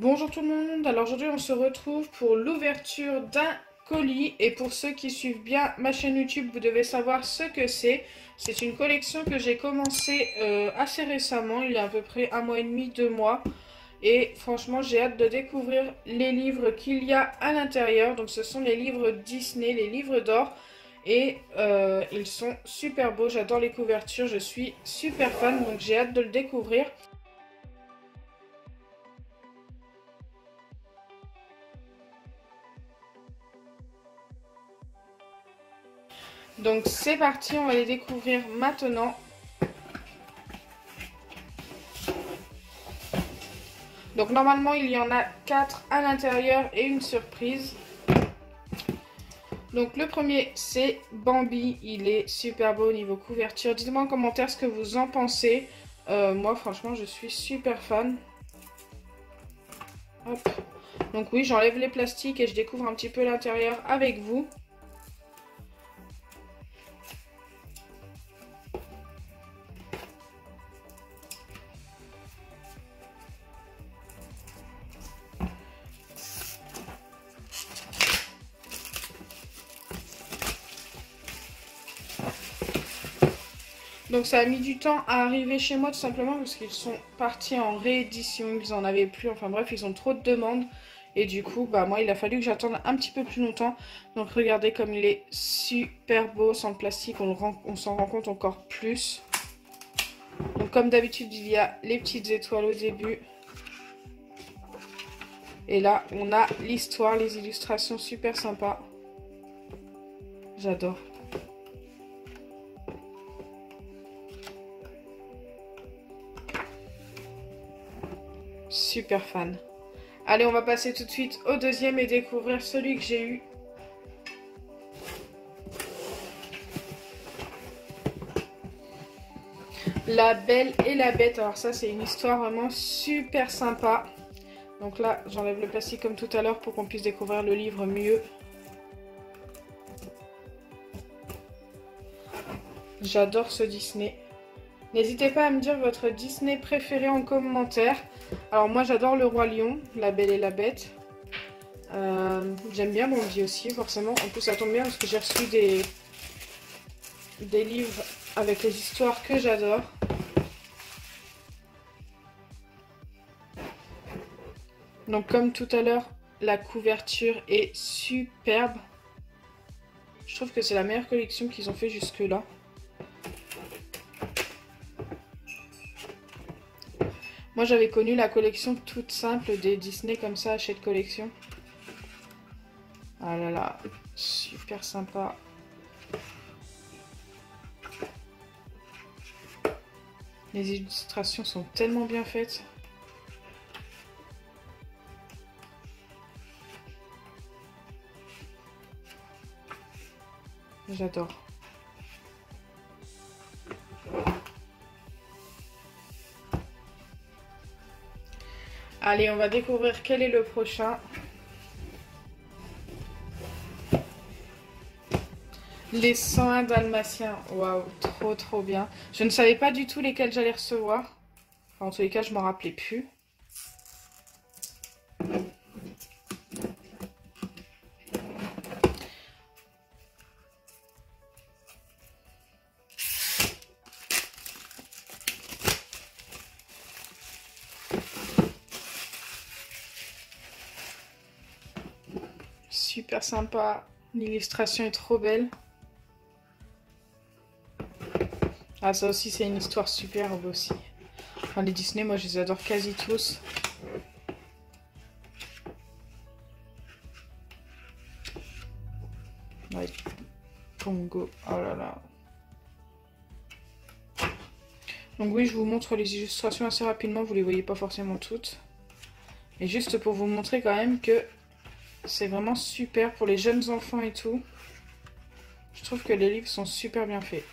Bonjour tout le monde, alors aujourd'hui on se retrouve pour l'ouverture d'un colis et pour ceux qui suivent bien ma chaîne YouTube, vous devez savoir ce que c'est. C'est une collection que j'ai commencé assez récemment, il y a à peu près 1 mois et demi, 2 mois. Et franchement j'ai hâte de découvrir les livres qu'il y a à l'intérieur. Donc ce sont les livres Disney, les livres d'or. Et ils sont super beaux, j'adore les couvertures, je suis super fan donc j'ai hâte de le découvrir. Donc c'est parti, on va les découvrir maintenant. Donc normalement il y en a 4 à l'intérieur et une surprise. Donc le premier c'est Bambi, il est super beau au niveau couverture. Dites-moi en commentaire ce que vous en pensez. Moi franchement je suis super fan. Hop. Donc oui, j'enlève les plastiques et je découvre un petit peu l'intérieur avec vous. Donc ça a mis du temps à arriver chez moi tout simplement parce qu'ils sont partis en réédition, ils en avaient plus, enfin bref ils ont trop de demandes. Et du coup bah moi il a fallu que j'attende un petit peu plus longtemps. Donc regardez comme il est super beau, sans le plastique on s'en rend compte encore plus. Donc comme d'habitude il y a les petites étoiles au début. Et là on a l'histoire, les illustrations super sympas. J'adore. Super fan. Allez, on va passer tout de suite au deuxième et découvrir celui que j'ai eu. La Belle et la Bête. Alors ça, c'est une histoire vraiment super sympa. Donc là, j'enlève le plastique comme tout à l'heure pour qu'on puisse découvrir le livre mieux. J'adore ce Disney. N'hésitez pas à me dire votre Disney préféré en commentaire. Alors moi j'adore le Roi Lion, La Belle et la Bête. J'aime bien Bambi aussi forcément. En plus ça tombe bien parce que j'ai reçu des livres avec les histoires que j'adore. Donc comme tout à l'heure, la couverture est superbe. Je trouve que c'est la meilleure collection qu'ils ont fait jusque là. Moi j'avais connu la collection toute simple des Disney comme ça, Hachette collection. Ah là là, super sympa. Les illustrations sont tellement bien faites. J'adore. Allez, on va découvrir quel est le prochain. Les 101 Dalmatiens. Waouh, trop bien. Je ne savais pas du tout lesquels j'allais recevoir. Enfin, en tous les cas, je m'en rappelais plus. Super sympa. L'illustration est trop belle. Ah, ça aussi, c'est une histoire superbe aussi. Enfin, les Disney, moi, je les adore quasi tous. Ouais. Pongo. Oh là là. Donc oui, je vous montre les illustrations assez rapidement. Vous les voyez pas forcément toutes. Et juste pour vous montrer quand même que c'est vraiment super pour les jeunes enfants et tout. Je trouve que les livres sont super bien faits.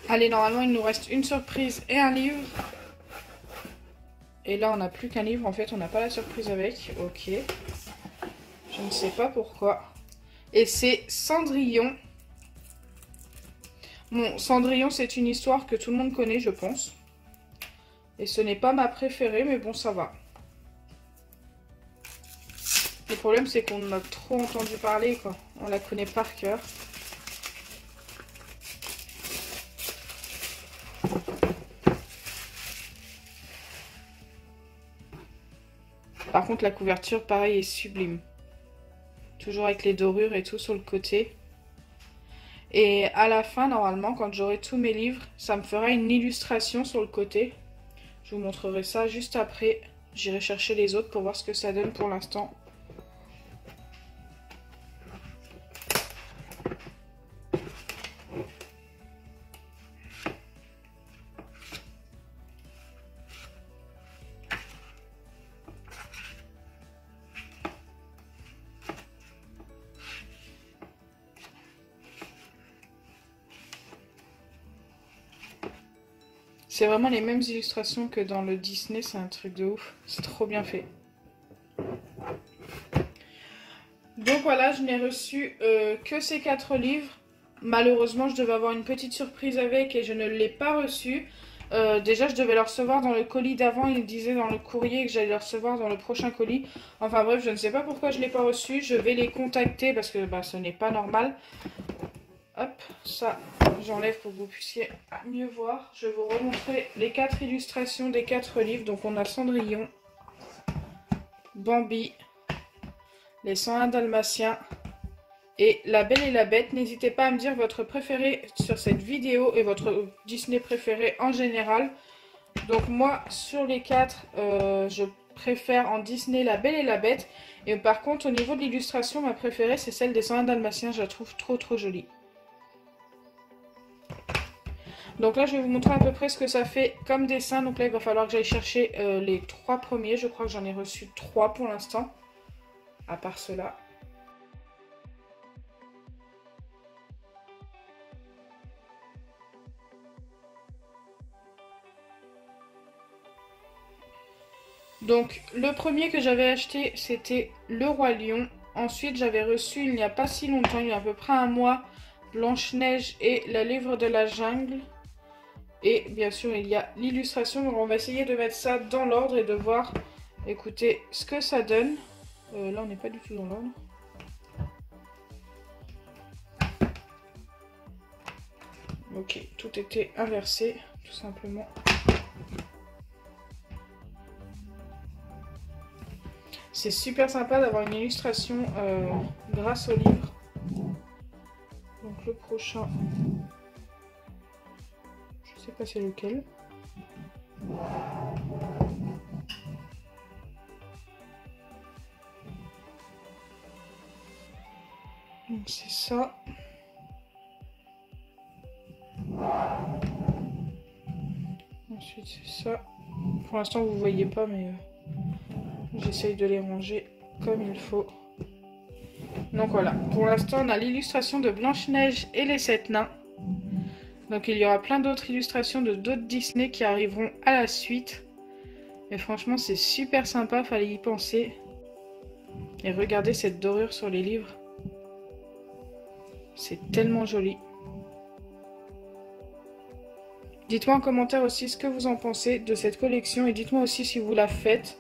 Allez, normalement, il nous reste une surprise et un livre. Et là, on n'a plus qu'un livre. En fait, on n'a pas la surprise avec. Ok. Je ne sais pas pourquoi. Et c'est Cendrillon. Bon, Cendrillon, c'est une histoire que tout le monde connaît, je pense. Et ce n'est pas ma préférée, mais bon, ça va. Le problème, c'est qu'on en a trop entendu parler, quoi. On la connaît par cœur. Par contre, la couverture, pareil, est sublime. Toujours avec les dorures et tout sur le côté. Et à la fin, normalement, quand j'aurai tous mes livres, ça me fera une illustration sur le côté. Je vous montrerai ça juste après. J'irai chercher les autres pour voir ce que ça donne pour l'instant. C'est vraiment les mêmes illustrations que dans le Disney, c'est un truc de ouf. C'est trop bien fait. Donc voilà, je n'ai reçu que ces 4 livres. Malheureusement, je devais avoir une petite surprise avec et je ne l'ai pas reçu. Déjà, je devais le recevoir dans le colis d'avant. Il disait dans le courrier que j'allais le recevoir dans le prochain colis. Enfin bref, je ne sais pas pourquoi je ne l'ai pas reçu. Je vais les contacter parce que ce n'est pas normal. Hop, ça, j'enlève pour que vous puissiez mieux voir. Je vais vous remontrer les 4 illustrations des 4 livres. Donc on a Cendrillon, Bambi, les 101 Dalmatiens et La Belle et la Bête. N'hésitez pas à me dire votre préféré sur cette vidéo et votre Disney préféré en général. Donc moi, sur les 4, je préfère en Disney La Belle et la Bête. Et par contre, au niveau de l'illustration, ma préférée, c'est celle des 101 Dalmatiens. Je la trouve trop jolie. Donc là, je vais vous montrer à peu près ce que ça fait comme dessin. Donc là, il va falloir que j'aille chercher les 3 premiers. Je crois que j'en ai reçu 3 pour l'instant, à part ceux-là. Donc, le premier que j'avais acheté, c'était Le Roi Lion. Ensuite, j'avais reçu, il n'y a pas si longtemps, il y a à peu près un mois, Blanche-Neige et La Livre de la Jungle. Et bien sûr, il y a l'illustration. Donc, on va essayer de mettre ça dans l'ordre et de voir, écoutez, ce que ça donne. Là, on n'est pas du tout dans l'ordre. Ok, tout était inversé, tout simplement. C'est super sympa d'avoir une illustration grâce au livre. Donc le prochain, je sais pas c'est lequel. Donc c'est ça. Ensuite c'est ça. Pour l'instant vous voyez pas mais j'essaye de les ranger comme il faut. Donc voilà, pour l'instant on a l'illustration de Blanche-Neige et les 7 nains. Donc il y aura plein d'autres illustrations de d'autres Disney qui arriveront à la suite. Et franchement c'est super sympa, fallait y penser. Et regardez cette dorure sur les livres. C'est tellement joli. Dites-moi en commentaire aussi ce que vous en pensez de cette collection et dites-moi aussi si vous la faites.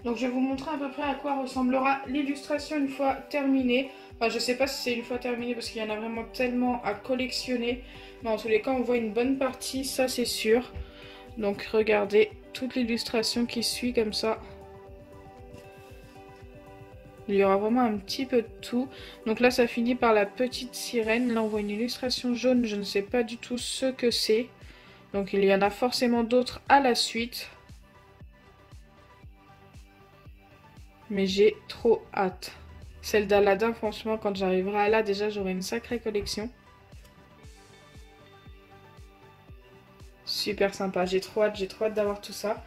Donc je vais vous montrer à peu près à quoi ressemblera l'illustration une fois terminée. Enfin je sais pas si c'est une fois terminée parce qu'il y en a vraiment tellement à collectionner. Mais en tous les cas on voit une bonne partie, ça c'est sûr. Donc regardez toute l'illustration qui suit comme ça. Il y aura vraiment un petit peu de tout. Donc là ça finit par la petite sirène. Là on voit une illustration jaune, je ne sais pas du tout ce que c'est. Donc il y en a forcément d'autres à la suite. Mais j'ai trop hâte. Celle d'Aladin, franchement, quand j'arriverai à là, déjà, j'aurai une sacrée collection. Super sympa, j'ai trop hâte d'avoir tout ça.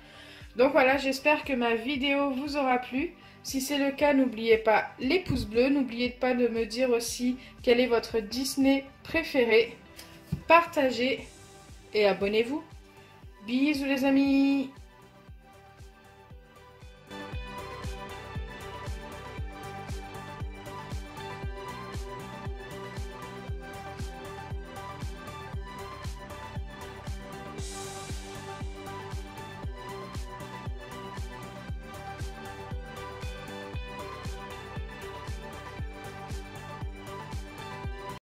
Donc voilà, j'espère que ma vidéo vous aura plu. Si c'est le cas, n'oubliez pas les pouces bleus. N'oubliez pas de me dire aussi quel est votre Disney préféré. Partagez et abonnez-vous. Bisous les amis!